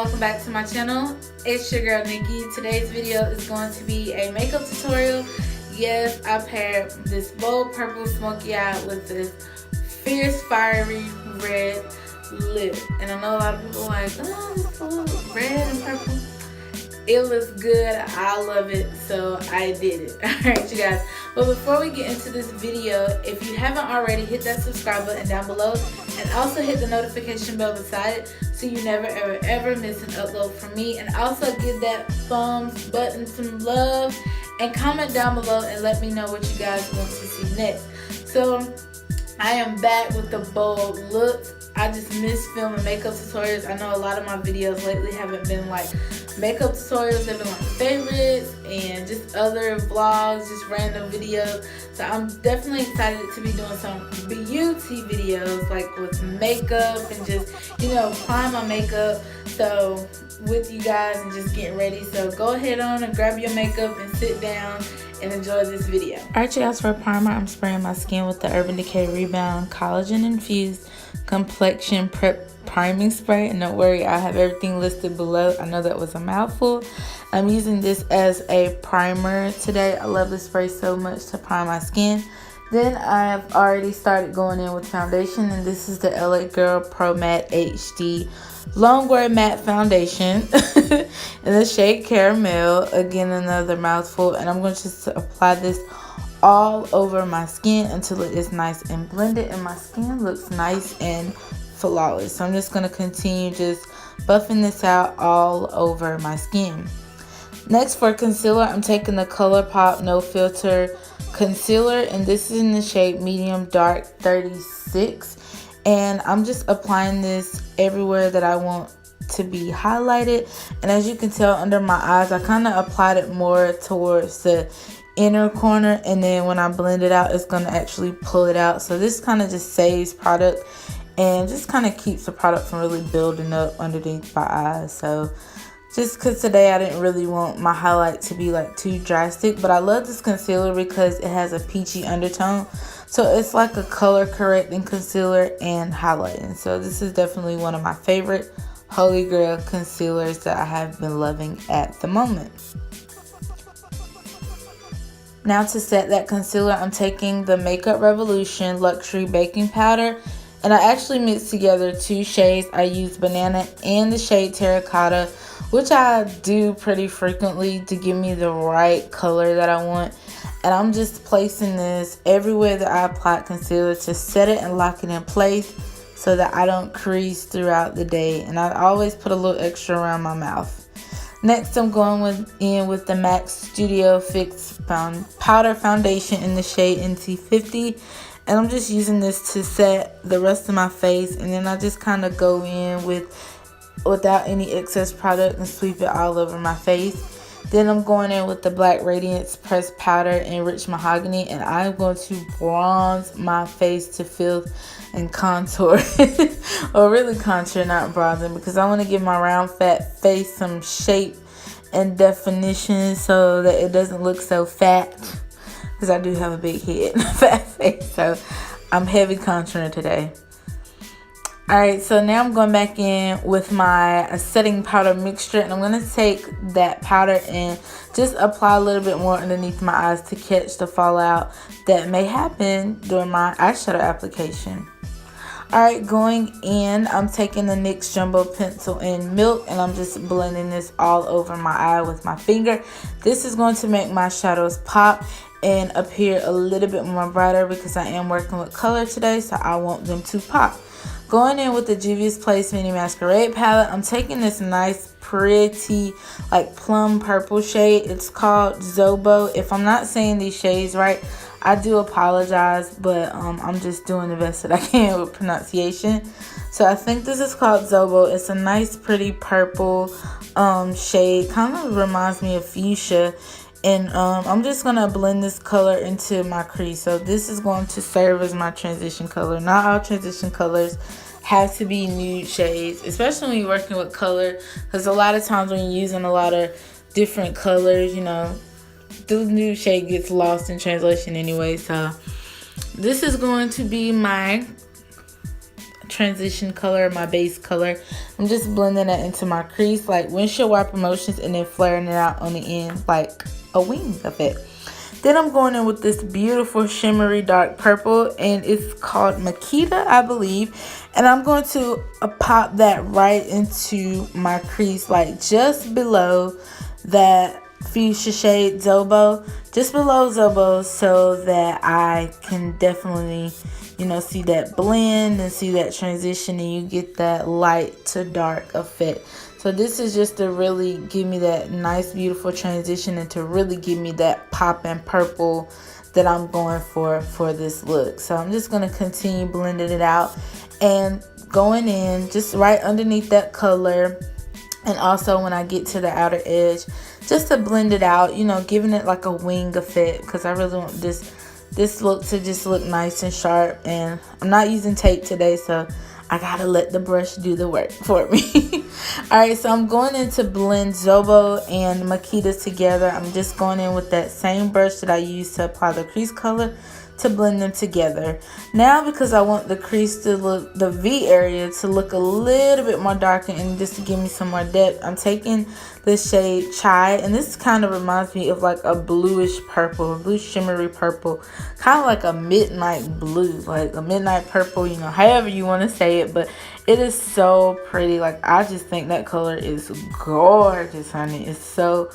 welcome back to my channel. It's your girl Nikki. Today's video is going to be a makeup tutorial. Yes, I paired this bold purple smoky eye with this fierce fiery red lip. And I know a lot of people are like, oh, it's so red and purple. It looks good. I love it, so I did it. Alright, you guys. But before we get into this video, if you haven't already, hit that subscribe button down below and also hit the notification bell beside it so you never ever miss an upload from me. And also give that thumbs button some love and comment down below and let me know what you guys want to see next. So I am back with the bold looks. I just miss filming makeup tutorials. I know a lot of my videos lately haven't been like makeup tutorials. They've been like favorites and just other vlogs, just random videos. So I'm definitely excited to be doing some beauty videos like with makeup and just, you know, applying my makeup. So with you guys and just getting ready. So go ahead on and grab your makeup and sit down and enjoy this video. Alright, you guys, for a primer, I'm spraying my skin with the Urban Decay Rebound Collagen Infused Complexion Prep Priming Spray. And don't worry, I have everything listed below. I know that was a mouthful. I'm using this as a primer today. I love this spray so much to prime my skin. Then I have already started going in with foundation, and this is the LA Girl Pro Matte HD Longwear Matte Foundation in the shade Caramel. Again, another mouthful, and I'm going to just apply this all over my skin until it is nice and blended and my skin looks nice and flawless. So I'm just going to continue just buffing this out all over my skin. Next, for concealer, I'm taking the Colourpop No Filter Concealer, and this is in the shade Medium Dark 36. And I'm just applying this everywhere that I want to be highlighted. And as you can tell under my eyes, I kind of applied it more towards the inner corner, and then when I blend it out, it's going to actually pull it out. So this kind of just saves product and just kind of keeps the product from really building up underneath my eyes. So just because today I didn't really want my highlight to be like too drastic, but I love this concealer because it has a peachy undertone. So it's like a color correcting concealer and highlighting. So this is definitely one of my favorite holy grail concealers that I have been loving at the moment. Now to set that concealer, I'm taking the Makeup Revolution Luxury Baking Powder, and I actually mixed together two shades. I used Banana and the shade Terra, which I do pretty frequently to give me the right color that I want. And I'm just placing this everywhere that I applied concealer to set it and lock it in place so that I don't crease throughout the day. And I always put a little extra around my mouth. Next, I'm going in with the MAC Studio Fix Powder Foundation in the shade NT50. And I'm just using this to set the rest of my face. And then I just kind of go in without any excess product and sweep it all over my face. Then I'm going in with the Black Radiance Pressed Powder in Rich Mahogany. And I'm going to bronze my face to fill and contour. Or really contour, not bronzing, because I want to give my round fat face some shape and definition so that it doesn't look so fat, because I do have a big head and a fat face. So I'm heavy contouring today. Alright, so now I'm going back in with my setting powder mixture, and I'm going to take that powder and just apply a little bit more underneath my eyes to catch the fallout that may happen during my eyeshadow application. Alright, going in, I'm taking the NYX Jumbo Pencil in Milk, and I'm just blending this all over my eye with my finger. This is going to make my shadows pop and appear a little bit more brighter because I am working with color today, so I want them to pop. Going in with the Juvias Place Mini Masquerade palette, I'm taking this nice, pretty, like plum purple shade. It's called Zobo. If I'm not saying these shades right, I do apologize, but I'm just doing the best that I can with pronunciation. So I think this is called Zobo. It's a nice, pretty purple shade. Kind of reminds me of fuchsia. And I'm just going to blend this color into my crease. So this is going to serve as my transition color. Not all transition colors have to be nude shades, especially when you're working with color, because a lot of times when you're using a lot of different colors, you know, the nude shade gets lost in translation anyway. So this is going to be my transition color, my base color. I'm just blending that into my crease like windshield wiper motions and then flaring it out on the end like a wing of it. Then I'm going in with this beautiful shimmery dark purple, and it's called Makita, I believe. And I'm going to pop that right into my crease, like just below that fuchsia shade Zobo, just below Zobo, so that I can definitely, you know, see that blend and see that transition, and you get that light to dark effect. So this is just to really give me that nice beautiful transition and to really give me that pop and purple that I'm going for this look. So I'm just going to continue blending it out and going in just right underneath that color, and also when I get to the outer edge just to blend it out, you know, giving it like a wing effect, because I really want this look to just look nice and sharp. And I'm not using tape today, so I gotta let the brush do the work for me. Alright, so I'm going in to blend Zobo and Makita together. I'm just going in with that same brush that I used to apply the crease color to blend them together. Now, because I want the crease to look, the V area to look a little bit more darker and just to give me some more depth, I'm taking the shade Chai, and this kind of reminds me of like a bluish purple, a blue shimmery purple, kind of like a midnight blue, like a midnight purple, you know, however you want to say it. But it is so pretty. Like, I just think that color is gorgeous, honey. It's so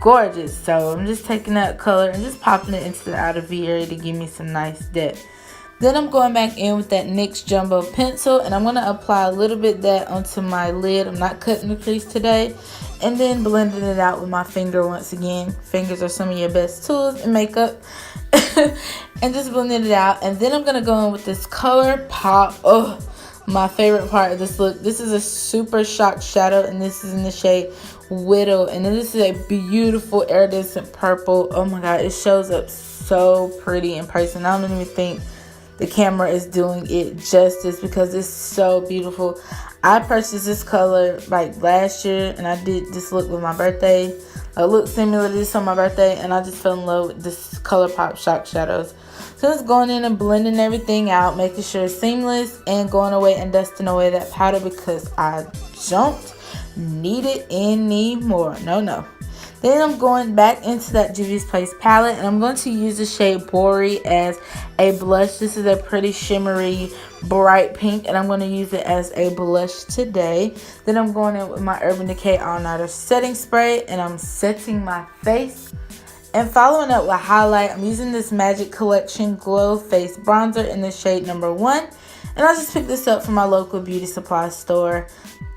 gorgeous. So I'm just taking that color and just popping it into the outer V area to give me some nice depth. Then I'm going back in with that NYX Jumbo pencil, and I'm going to apply a little bit of that onto my lid. I'm not cutting the crease today. And then blending it out with my finger once again. Fingers are some of your best tools in makeup. And just blending it out. And then I'm going to go in with this Colourpop. Oh, my favorite part of this look. This is a super shock shadow, and this is in the shade Whittle, and then this is a beautiful iridescent purple. Oh my god, it shows up so pretty in person. I don't even think the camera is doing it justice because it's so beautiful. I purchased this color like last year, and I did this look with my birthday. A look similar to this on my birthday, and I just fell in love with this Colourpop shock shadows. So just going in and blending everything out, making sure it's seamless, and going away and dusting away that powder because I don't need it anymore. No. Then I'm going back into that Juvia's Place palette, and I'm going to use the shade Bori as a blush. This is a pretty shimmery bright pink, and I'm going to use it as a blush today. Then I'm going in with my Urban Decay All Nighter setting spray, and I'm setting my face. And following up with highlight, I'm using this Magic Collection Glow Face Bronzer in the shade number 1. And I just picked this up from my local beauty supply store.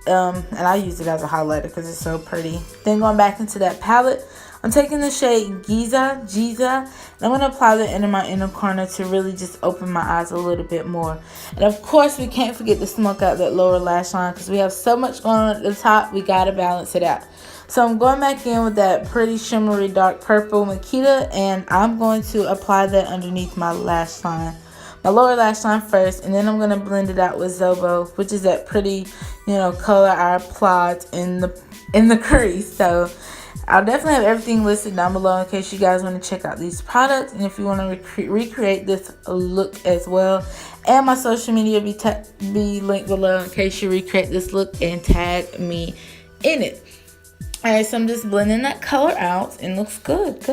And I use it as a highlighter because it's so pretty. Then going back into that palette, I'm taking the shade Giza, and I'm going to apply that into my inner corner to really just open my eyes a little bit more. And of course, we can't forget to smoke out that lower lash line because we have so much going on at the top, we got to balance it out. So I'm going back in with that pretty shimmery dark purple Makita, and I'm going to apply that underneath my lash line. My lower lash line first, and then I'm going to blend it out with Zobo, which is that pretty, you know, color I applied in the crease. So I'll definitely have everything listed down below in case you guys want to check out these products, and if you want to recreate this look as well. And my social media will be linked below in case you recreate this look and tag me in it. Alright, so I'm just blending that color out, and looks good.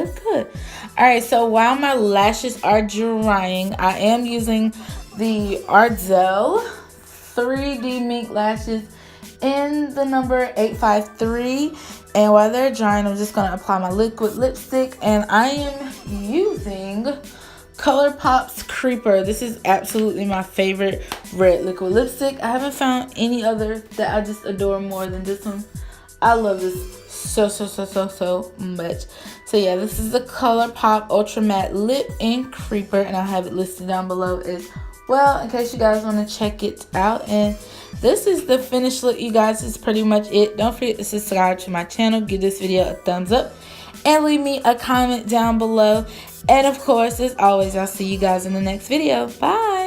Alright, so while my lashes are drying, I am using the Ardell 3D Mink lashes in the number 853. And while they're drying, I'm just going to apply my liquid lipstick, and I am using Colourpop's Creeper. This is absolutely my favorite red liquid lipstick. I haven't found any other that I just adore more than this one. I love this so much. So yeah, this is the Colourpop Ultra Matte Lip in Creeper, and I'll have it listed down below as well in case you guys want to check it out. And this is the finished look, you guys. This is pretty much it. Don't forget to subscribe to my channel, give this video a thumbs up, and leave me a comment down below. And of course, as always, I'll see you guys in the next video. Bye.